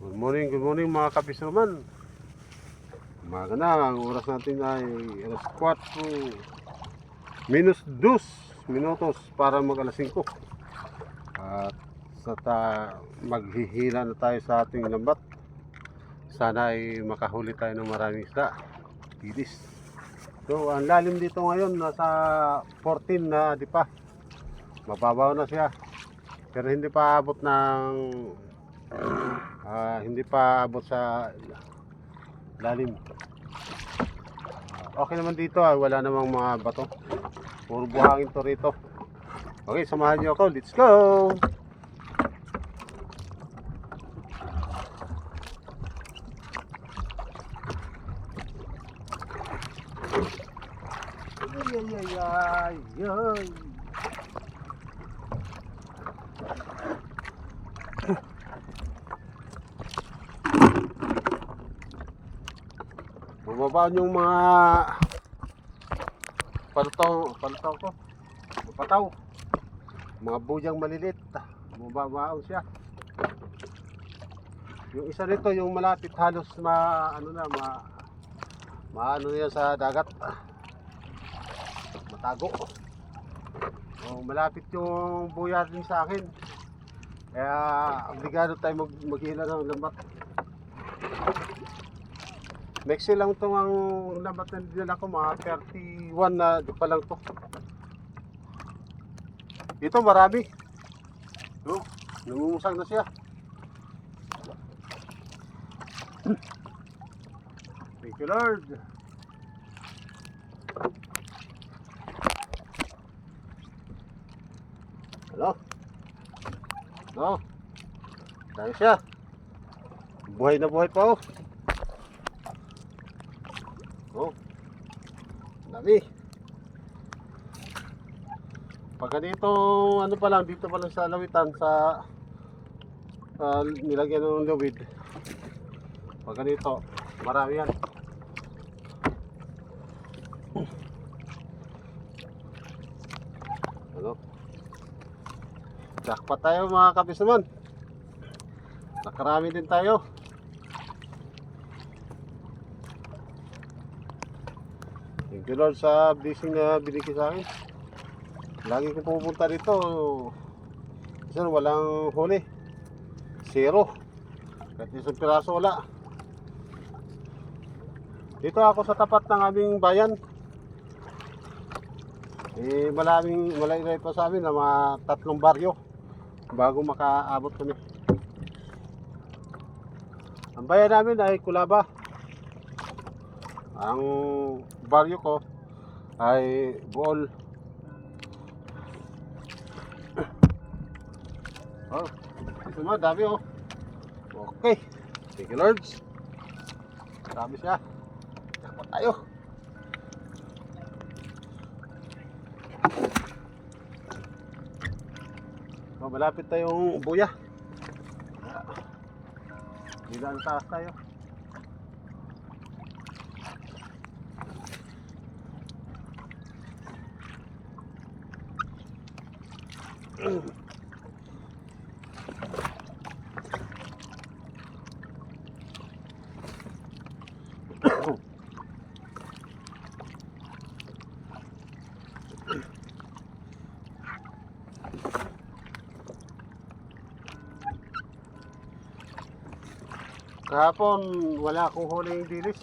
Good morning mga kapisroman. Umaga na, ang oras natin ay alas 4 minus 2 minutos para mag alas 5. At maghihila na tayo sa ating lambat. Sana ay makahuli tayo ng maraming isda. Pilis. So ang lalim dito ngayon nasa 14 na di pa. Mababaw na siya. Pero hindi pa abot ng hindi pa abot sa lalim. Okay naman dito, wala namang mga bato. Puro buhangin to rito. Okay, samahan niyo ako. Let's go! Ay. Bumaba yung mga palutaw ko, pataw, mga bujang maliliit. Bumabaon siya. Yung isa nito, yung malapit, halos maano yan sa dagat, matago. Malapit yung buya din sa akin, kaya obligado tayo maghila ng lambat. Mexi lang itong ang lambat na dinala ko, mga 31 na pa lang to. Ito marami. Nangumusang na siya. Thank you Lord. Hello. Dahil siya. Buhay na buhay pa oh. Dami. Pagka dito, ano pa lang, dito pa lang sa lawitan, sa nilagyan ng lawid. Pagka dito, marami yan. Jackpot tayo mga kapis naman. Nakarami din tayo. Thank you Lord sa blessing na binigay sa akin. Lagi ko pupunta dito, kasi walang huli. Zero. Kahit isang piraso wala. Dito ako sa tapat ng aming bayan. Malayo pa sa amin na mga 3 baryo bago makaabot kami. Ang bayan namin ay Kulaba. Ang baryo ko ay Bool. Ito naman, dami oh. Okay, thank you Lord. Dami siya. Takot tayo. Malapit tayong buya. Bilang taas tayo. Kahapon wala akong huling dilis,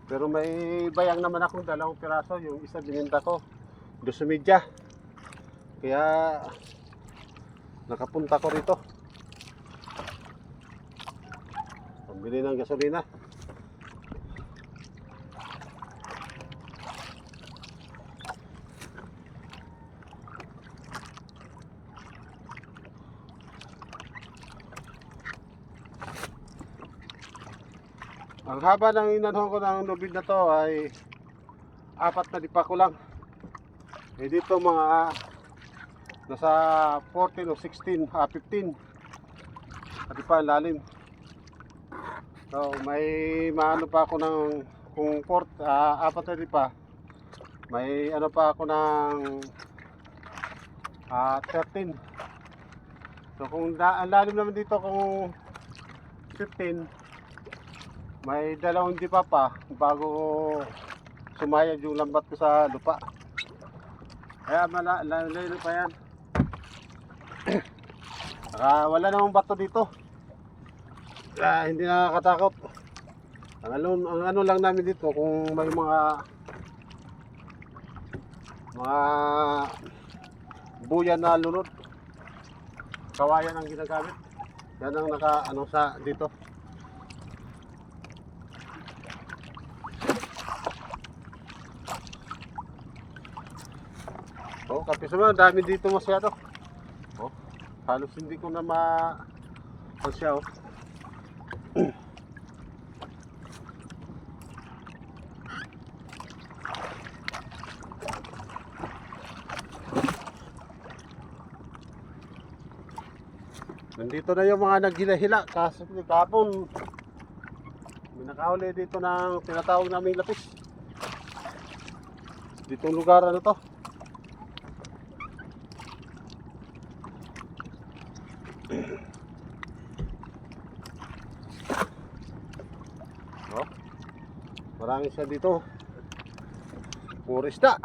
pero may bayang naman akong 2 piraso. Yung isa bininta ko 2.5, kaya nakapunta ko rito pambili ng gasolina. Ang haba ng inanhon ko ng lubid na to ay 4 na dipa ko lang. Dito mga nasa 14 o 16, 15 at pa lalim. So may maano pa ako ng kung 4 na dipa, may ano pa ako ng 13. So kung ang lalim naman dito kung 15, may dalawang dipa pa bago sumayad yung lambat ko sa lupa. Kaya malayo pa yan. Wala namang bato dito. Hindi nakakatakot. Ang ano lang namin dito kung may mga buyan na lunod, kawayan ang ginagamit. Yan ang ano sa dito. Oh, kapis naman, dami dito masyado. Oh, halos hindi ko na siya, oh. Nandito na yung mga naghila-hila kasi kahapon may nakahuli dito ng tinatawag naming lapis. Ditong lugar ano to. Oh, marami siya dito. Puro isda.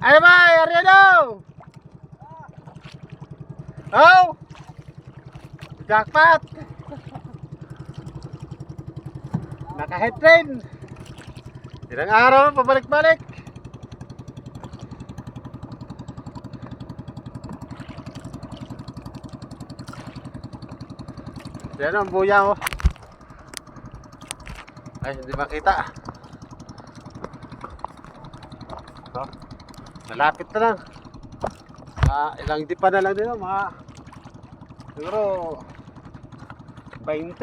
Ano ba? Ariano! Oh! Jackpot! Naka-head train! Ilang araw pabalik-balik! Yan ang buya ko. Ay, hindi makita. So, malapit na lang. Ilang dipa na lang din, mga siguro 20.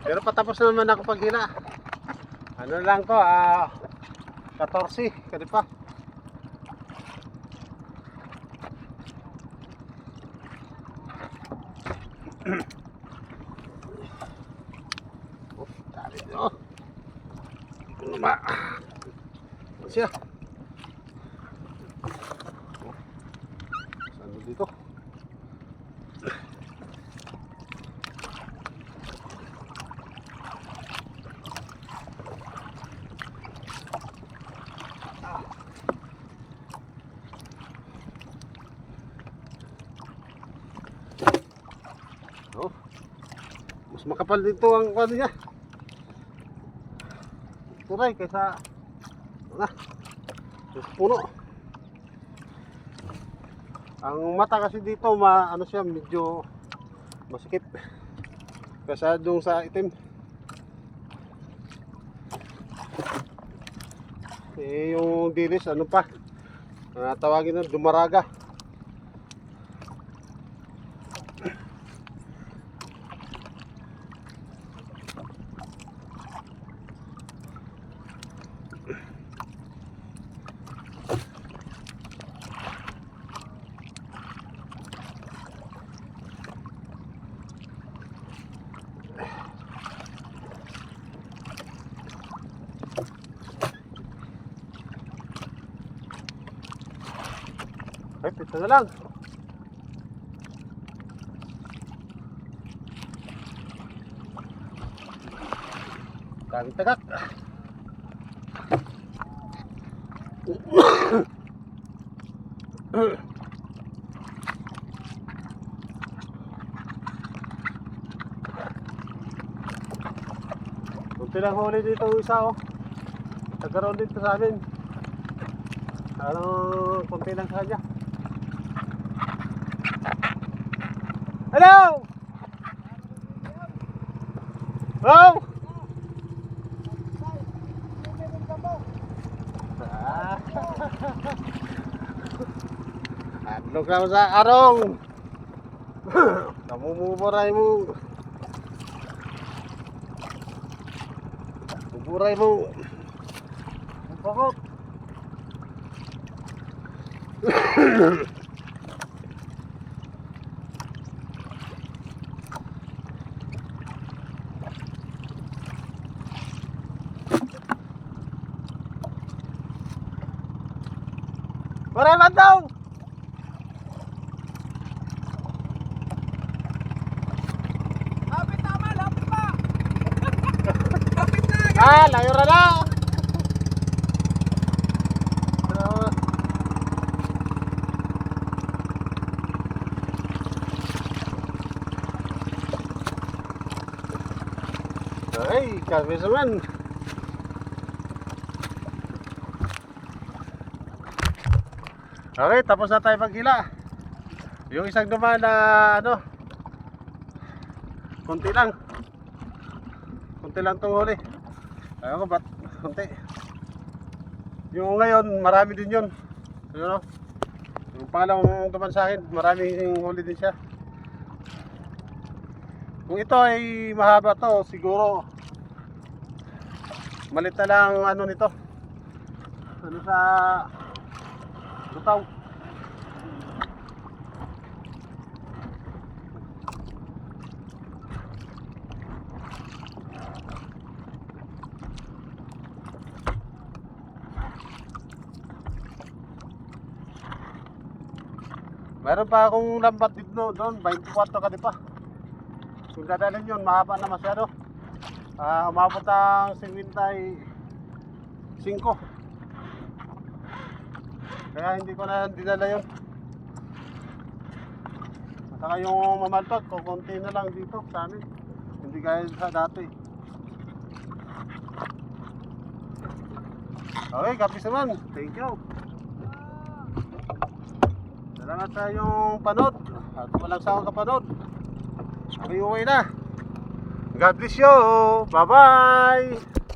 Pero patapos naman ako paghila. Ano lang to, 14 kadipa. Oh, dali nyo. Ito naman. Ano siya? Oh, saan dito? Oh, mas makapal dito ang ano niya. Turay kaysa puno. Ang mata kasi dito ano siya, medyo masikip kaysa doon sa itim. Yung dilis ano pa, tawagin na dumaraga. Ay, pito na lang. Daming tagak. lang huli dito isa oh. Nagkaroon dito sa amin. Ano, konti lang sa kanya. Hello! Oh! Adlok na sa arong. Namumuburay mo. Buburay mo. Bakit? Mareman daw! Lapit tama, lapit pa! Lapit na! Ah, layo na na! Ay, kabis naman. Okay, tapos na tayo maghila. Yung isang naman na ano, konti lang. Konti lang itong huli. Ayaw ko ba't konti. Yung ngayon, marami din yun. Yun o. Yung pangalawang naman sa akin, maraming huli din siya. Kung ito ay mahaba to, siguro malit na lang ano nito. Ano sa tutaw. Meron pa akong lambat dito doon, 24 ka di pa. Kung dadalhin yun, mahaba na masyado. Umabot ang 75. Kaya hindi ko na dinala yun. At saka yung mamaltot, kukunti na lang dito sa amin. Hindi gaya sa dati. Okay, kapis naman. Thank you. Salamat sa iyong panood. At walang sawang kapanood. Uwi na. God bless you. Bye-bye.